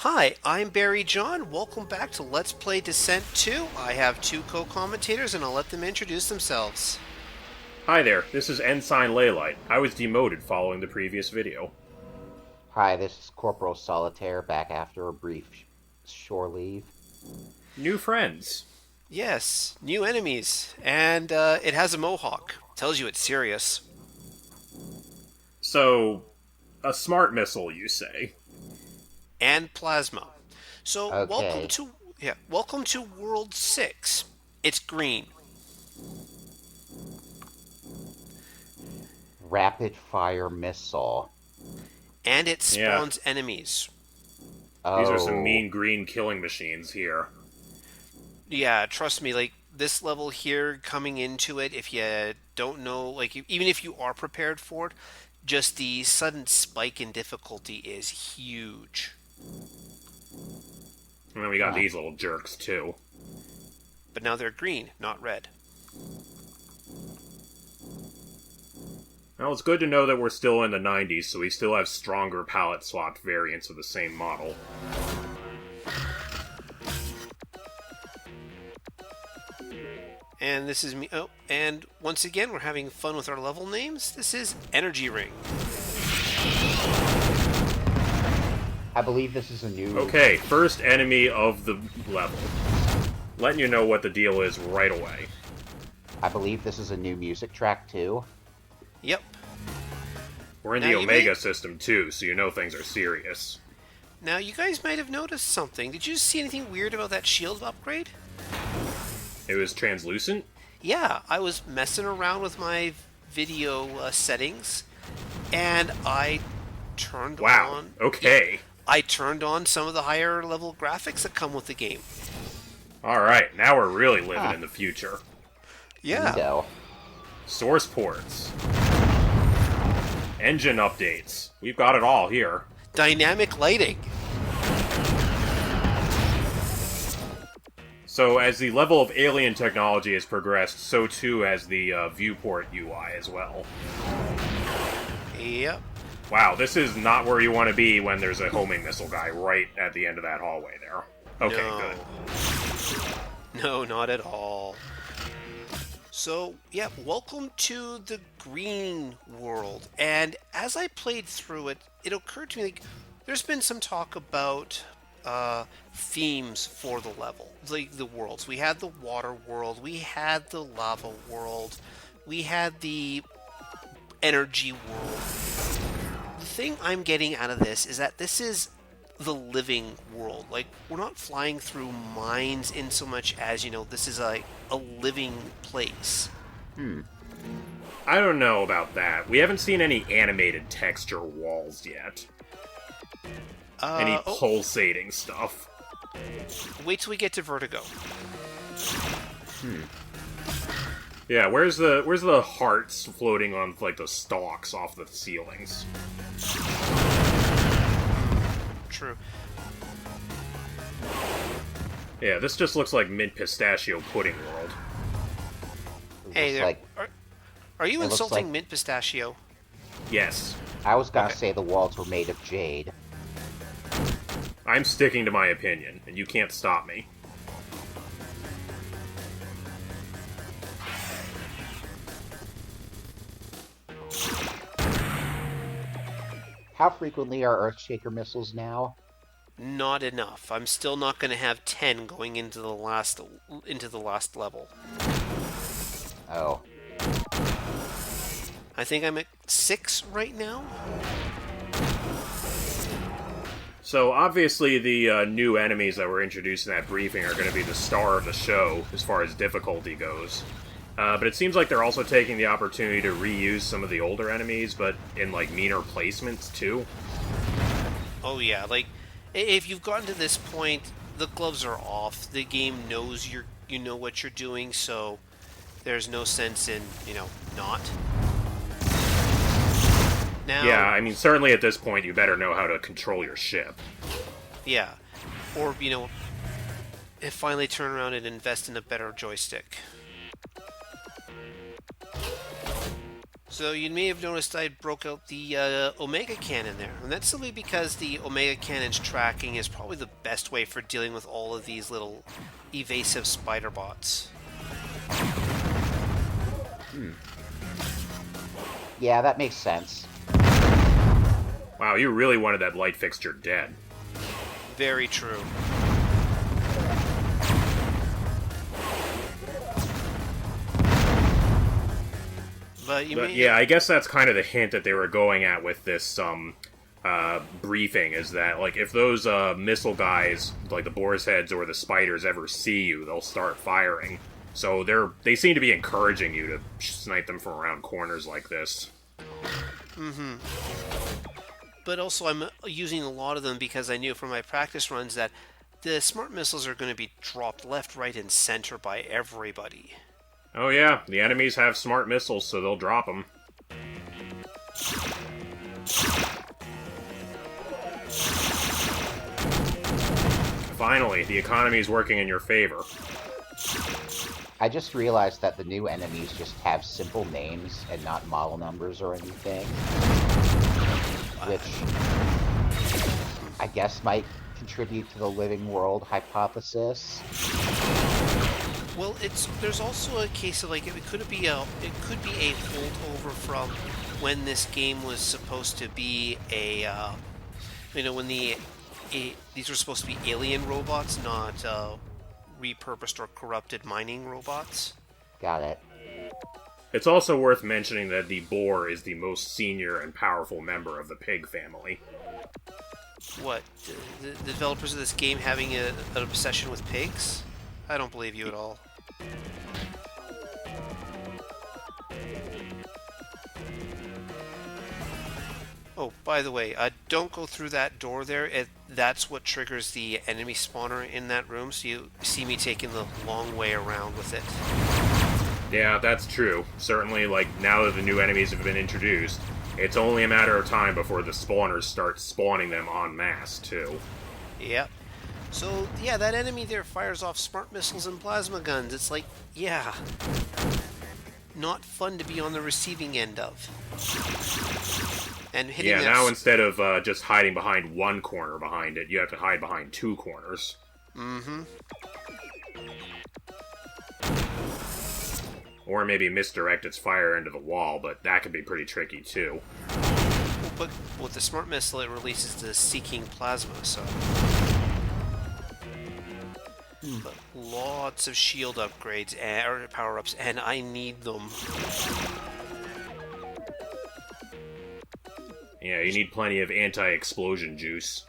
Hi, I'm Barry John. Welcome back to Let's Play Descent 2. I have two co-commentators and I'll let them introduce themselves. Hi there, this is Ensign Leylight. I was demoted following the previous video. Hi, this is Corporal Solitaire back after a brief shore leave. New friends. Yes, new enemies. And it has a mohawk. Tells you it's serious. So, a smart missile, you say? And plasma. So Okay. welcome to World 6. It's green. Rapid fire missile. And it Yeah. spawns enemies. These are Oh, some mean green killing machines here. Yeah, trust me, like this level here coming into it, if you don't know, like even if you are prepared for it, just the sudden spike in difficulty is huge. And then we got Huh. these little jerks, too. But now they're green, not red. Well, it's good to know that we're still in the 90s, so we still have stronger palette swapped variants of the same model. And this is me. Oh, and once again, we're having fun with our level names. This is Energy Ring. I believe this is a new. Okay, first enemy of the level. Letting you know what the deal is right away. I believe this is a new music track too. Yep. We're in Now the you Omega may- system, too, so you know things are serious. Now, you guys might have noticed something. Did you see anything weird about that shield upgrade? It was translucent? Yeah, I was messing around with my video settings, and I turned Wow, on. okay. I turned on some of the higher level graphics that come with the game. Alright, now we're really living in the future. Yeah. Neato. Source ports. Engine updates. We've got it all here. Dynamic lighting. So, as the level of alien technology has progressed, so too has the viewport UI as well. Yep. Wow, this is not where you want to be when there's a homing missile guy right at the end of that hallway there. Okay, No. good. No, not at all. So, yeah, welcome to the green world. And as I played through it, it occurred to me like there's been some talk about themes for the level, the worlds. We had the water world, we had the lava world, we had the energy world. The thing I'm getting out of this is that this is the living world. Like, we're not flying through mines in so much as, this is a living place. I don't know about that. We haven't seen any animated texture walls yet. Any pulsating stuff. Wait till we get to Vertigo. Yeah, where's the hearts floating on like the stalks off the ceilings? True. Yeah, this just looks like mint pistachio pudding world. Hey Looks there. like Are you it looks insulting like- mint pistachio? Yes. I was gonna Okay. say the walls were made of jade. I'm sticking to my opinion, and you can't stop me. How frequently are Earthshaker missiles now? Not enough. I'm still not going to have 10 going into the last level. Oh, I think I'm at 6 right now. So obviously the new enemies that were introduced in that briefing are going to be the star of the show as far as difficulty goes. But it seems like they're also taking the opportunity to reuse some of the older enemies, but in like meaner placements too. Oh yeah, like if you've gotten to this point, the gloves are off. The game knows you know what you're doing, so there's no sense in, not. Now, Yeah, I mean certainly at this point you better know how to control your ship. yeah. Or, finally turn around and invest in a better joystick. So you may have noticed I broke out the Omega Cannon there, and that's simply because the Omega Cannon's tracking is probably the best way for dealing with all of these little evasive spider bots. Yeah, that makes sense. Wow, you really wanted that light fixture dead. Very true. But you But may, yeah, I guess that's kind of the hint that they were going at with this briefing, is that like if those missile guys, like the boar's heads or the spiders, ever see you, they'll start firing. So they seem to be encouraging you to snipe them from around corners like this. But also I'm using a lot of them because I knew from my practice runs that the smart missiles are going to be dropped left, right, and center by everybody. Oh yeah, the enemies have smart missiles, so they'll drop them. Finally, the economy is working in your favor. I just realized that the new enemies just have simple names and not model numbers or anything. Which I guess might contribute to the living world hypothesis. Well, there's also a case of like it could be a holdover from when this game was supposed to be when these were supposed to be alien robots, not repurposed or corrupted mining robots. Got it. It's also worth mentioning that the boar is the most senior and powerful member of the pig family. What, the developers of this game having an obsession with pigs? I don't believe you at all. Oh, by the way, don't go through that door there. That's what triggers the enemy spawner in that room, so you see me taking the long way around with it. Yeah, that's true. Certainly, like, now that the new enemies have been introduced, it's only a matter of time before the spawners start spawning them en masse, too. Yep. So, yeah, that enemy there fires off smart missiles and plasma guns. It's like, yeah, not fun to be on the receiving end of. And hitting Yeah, that now instead of just hiding behind one corner behind it, you have to hide behind two corners. Mm-hmm. Or maybe misdirect its fire into the wall, but that could be pretty tricky, too. But with the smart missile, it releases the seeking plasma, so... But lots of shield upgrades, or power-ups, and I need them. Yeah, you need plenty of anti-explosion juice.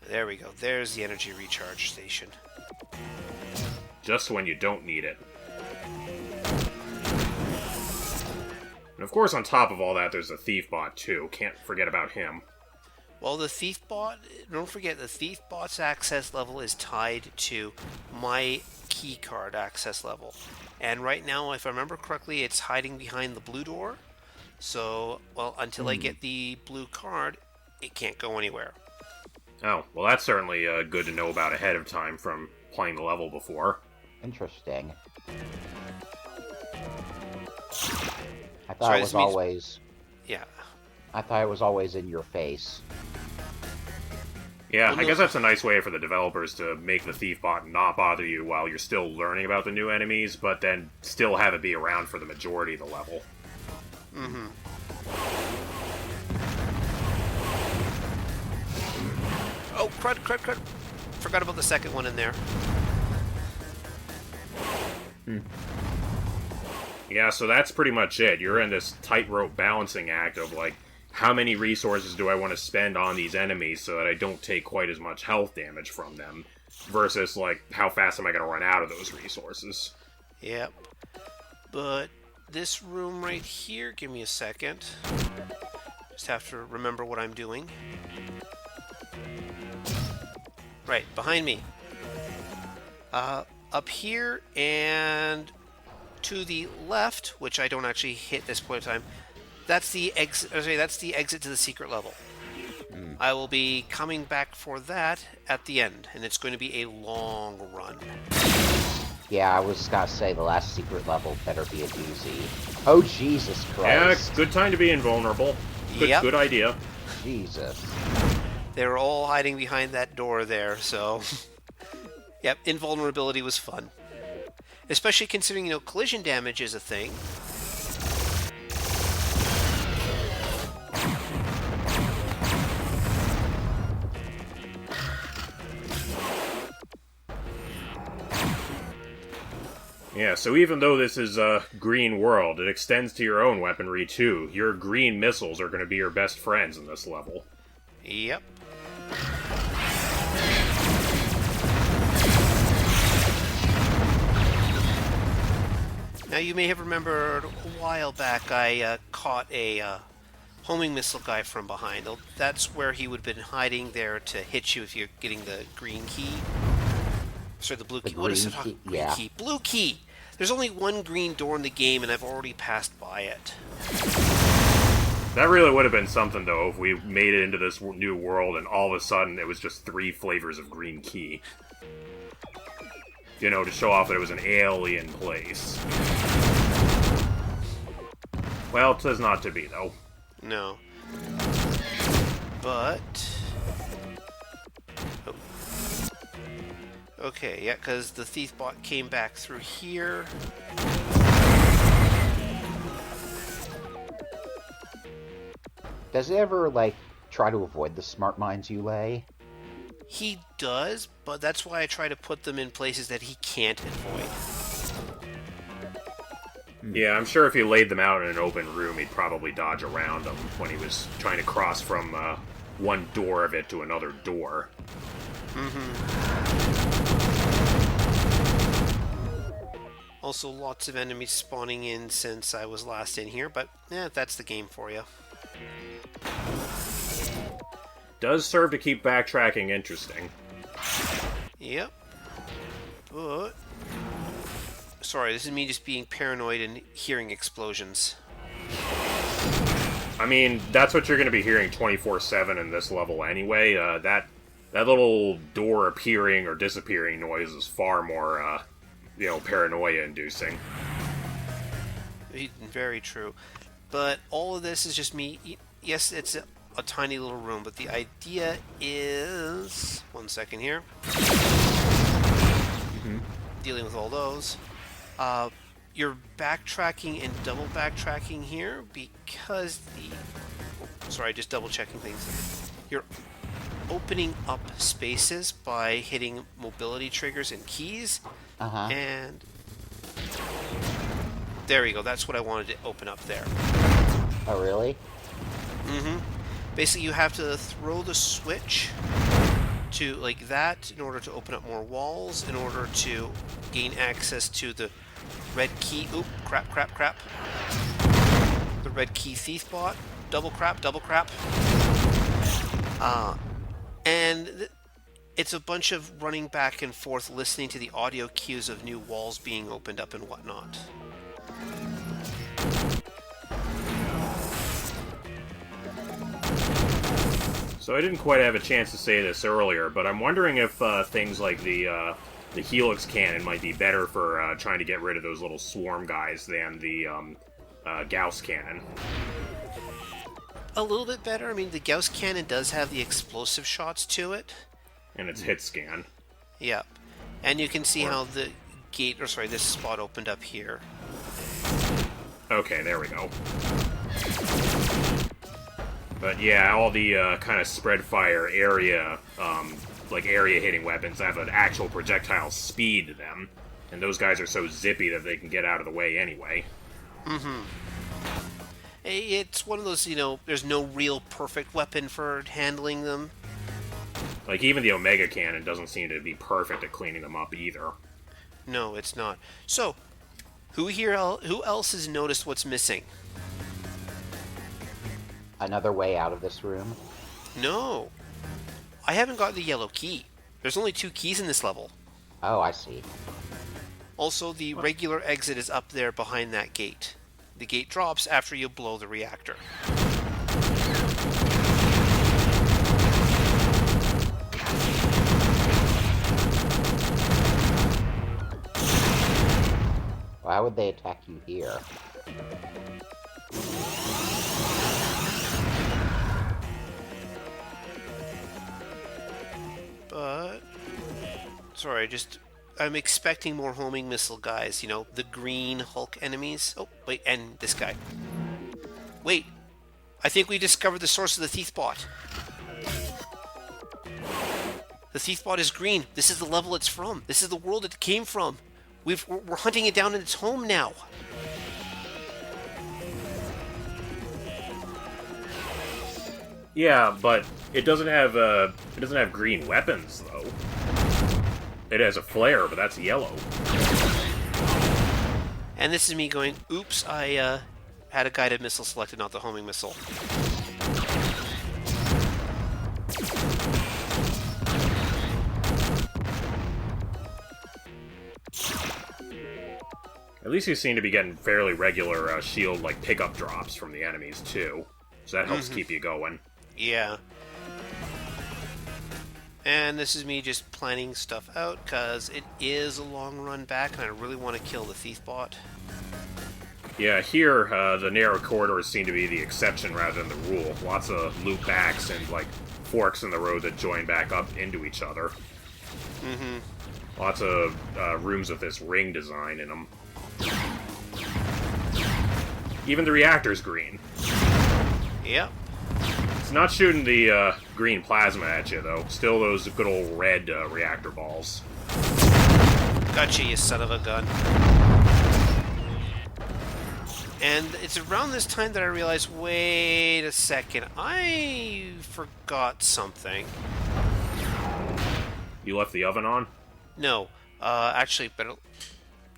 There we go. There's the energy recharge station. Just when you don't need it. And of course, on top of all that, there's the Thief Bot, too. Can't forget about him. Well, the Thief Bot, don't forget, the Thief Bot's access level is tied to my keycard access level. And right now, if I remember correctly, it's hiding behind the blue door. So, well, until I get the blue card, it can't go anywhere. Oh, well, that's certainly good to know about ahead of time from playing the level before. Interesting. I thought Sorry, it this was means- always. Yeah. I thought it was always in your face. Yeah, Well, I no- guess that's a nice way for the developers to make the Thief Bot not bother you while you're still learning about the new enemies, but then still have it be around for the majority of the level. Mm-hmm. Oh, crud. Forgot about the second one in there. Yeah, so that's pretty much it. You're in this tightrope balancing act of, like, how many resources do I want to spend on these enemies so that I don't take quite as much health damage from them, versus, like, how fast am I going to run out of those resources? Yep. But this room right here, give me a second. Just have to remember what I'm doing. Right, behind me. Up here and to the left, which I don't actually hit this point in time, that's the exit. That's the exit to the secret level. I will be coming back for that at the end, and it's going to be a long run. Yeah, I was gonna say the last secret level better be a doozy. Oh, Jesus Yeah, Christ. good time to be invulnerable. Yep. Good idea. Jesus. They were all hiding behind that door there, so... Yep, invulnerability was fun. Especially considering, collision damage is a thing. Yeah, so even though this is a green world, it extends to your own weaponry too. Your green missiles are going to be your best friends in this level. Yep. Now, you may have remembered a while back I caught a homing missile guy from behind. That's where he would have been hiding there to hit you if you're getting the green key. Sorry, the blue key. What is it? green key? Green Yeah. key. Blue key! There's only one green door in the game, and I've already passed by it. That really would have been something, though, if we made it into this new world and all of a sudden it was just 3 flavors of green key. To show off that it was an alien place. Well, 'tis not to be, though. No. But... Oh. Okay, yeah, because the thief bot came back through here. Does it ever, like, try to avoid the smart mines you lay? He does, but that's why I try to put them in places that he can't avoid. Yeah, I'm sure if he laid them out in an open room, he'd probably dodge around them when he was trying to cross from one door of it to another door. Also, lots of enemies spawning in since I was last in here, but that's the game for you. Does serve to keep backtracking interesting. Yep. But... Sorry, this is me just being paranoid and hearing explosions. I mean, that's what you're going to be hearing 24/7 in this level anyway. That little door appearing or disappearing noise is far more, paranoia-inducing. Very true. But all of this is just me... Yes, it's a tiny little room, but the idea is... One second here. Dealing with all those. You're backtracking and double backtracking here because Sorry, just double checking things. You're opening up spaces by hitting mobility triggers and keys. Uh-huh. And... There we go, that's what I wanted to open up there. Oh, really? Basically, you have to throw the switch to like that in order to open up more walls, in order to gain access to the red key. Oop, crap. The red key thief bot. Double crap. It's a bunch of running back and forth, listening to the audio cues of new walls being opened up and whatnot. So I didn't quite have a chance to say this earlier, but I'm wondering if things like the Helix cannon might be better for trying to get rid of those little swarm guys than the Gauss cannon. A little bit better. I mean, the Gauss cannon does have the explosive shots to it. And it's hit scan. Yep. And you can see how the gate, this spot opened up here. Okay, there we go. But yeah, all the kind of spread fire area, area hitting weapons have an actual projectile speed to them. And those guys are so zippy that they can get out of the way anyway. It's one of those, there's no real perfect weapon for handling them. Like, even the Omega cannon doesn't seem to be perfect at cleaning them up either. No, it's not. So, who else has noticed what's missing? Another way out of this room? No. I haven't got the yellow key. There's only 2 keys in this level. Oh, I see. Also, the regular exit is up there behind that gate. The gate drops after you blow the reactor. Why would they attack you here? But... Sorry, I'm expecting more homing missile guys, you know, the green Hulk enemies. Oh, wait, and this guy. Wait, I think we discovered the source of the Thiefbot. The Thiefbot is green. This is the level it's from. This is the world it came from. We're hunting it down in its home now. Yeah, but it doesn't have green weapons though. It has a flare, but that's yellow. And this is me going, oops, I had a guided missile selected, not the homing missile. At least you seem to be getting fairly regular shield like pickup drops from the enemies too, so that helps keep you going. Yeah. And this is me just planning stuff out, because it is a long run back, and I really want to kill the Thiefbot. Yeah, here, the narrow corridors seem to be the exception rather than the rule. Lots of loop backs and, like, forks in the road that join back up into each other. Mm-hmm. Lots of rooms with this ring design in them. Even the reactor's green. Yep. It's not shooting the green plasma at you, though. Still those good old red reactor balls. Gotcha, you son of a gun. And it's around this time that I realized, wait a second, I forgot something. You left the oven on? No, actually, better...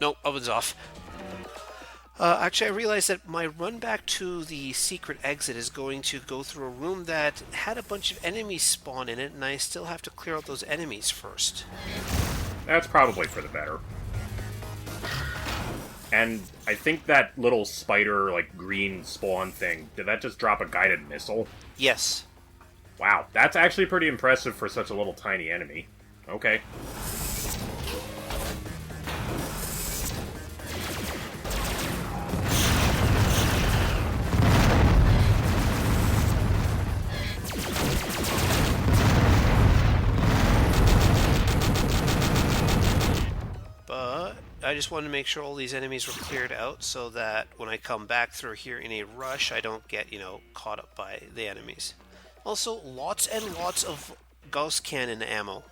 Nope, oven's off. Actually, I realized that my run back to the secret exit is going to go through a room that had a bunch of enemies spawn in it, and I still have to clear out those enemies first. That's probably for the better. And I think that little spider, like, green spawn thing, did that just drop a guided missile? Yes. Wow, that's actually pretty impressive for such a little tiny enemy. Okay. But I just wanted to make sure all these enemies were cleared out so that when I come back through here in a rush, I don't get, you know, caught up by the enemies. Also, lots and lots of Gauss cannon ammo.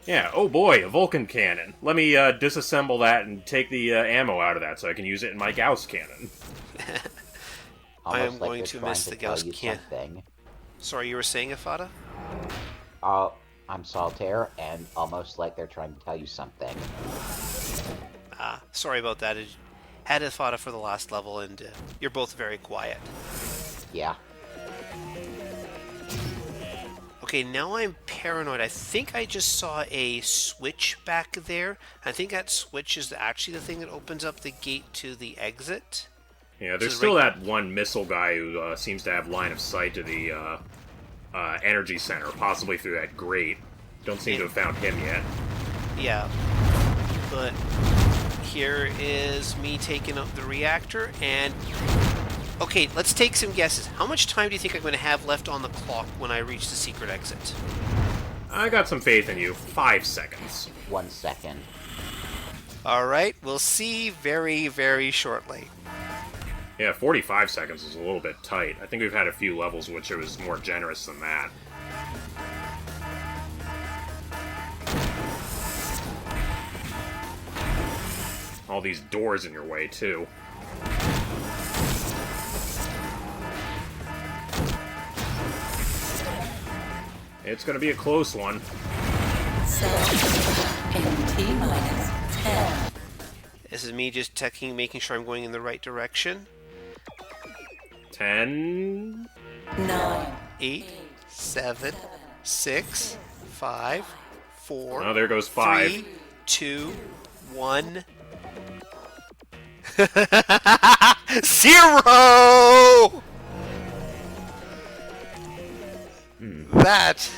Yeah, oh boy, a Vulcan cannon. Let me disassemble that and take the ammo out of that so I can use it in my Gauss cannon. I am Almost like going they're to trying miss the tell Gauss you cannon. something. Sorry, you were saying, Ifada? I'm Solitaire, and almost like they're trying to tell you something. Sorry about that. I had Ifada for the last level, and you're both very quiet. Yeah. Okay, now I'm paranoid. I think I just saw a switch back there. I think that switch is actually the thing that opens up the gate to the exit. Yeah, there's still that one missile guy who seems to have line of sight to the energy center, possibly through that grate. Don't seem to have found him yet. Yeah, but here is me taking up the reactor, and... Okay, let's take some guesses. How much time do you think I'm going to have left on the clock when I reach the secret exit? I got some faith in you. 5 seconds. 1 second. Alright, we'll see very, very shortly. Yeah, 45 seconds is a little bit tight. I think we've had a few levels which it was more generous than that. All these doors in your way, too. It's gonna be a close one. In T-minus 10. This is me just checking, making sure I'm going in the right direction. 10... 9. 8, 7, 6, 5, 4. Oh, there goes 5. 3, 2, 1. 0! That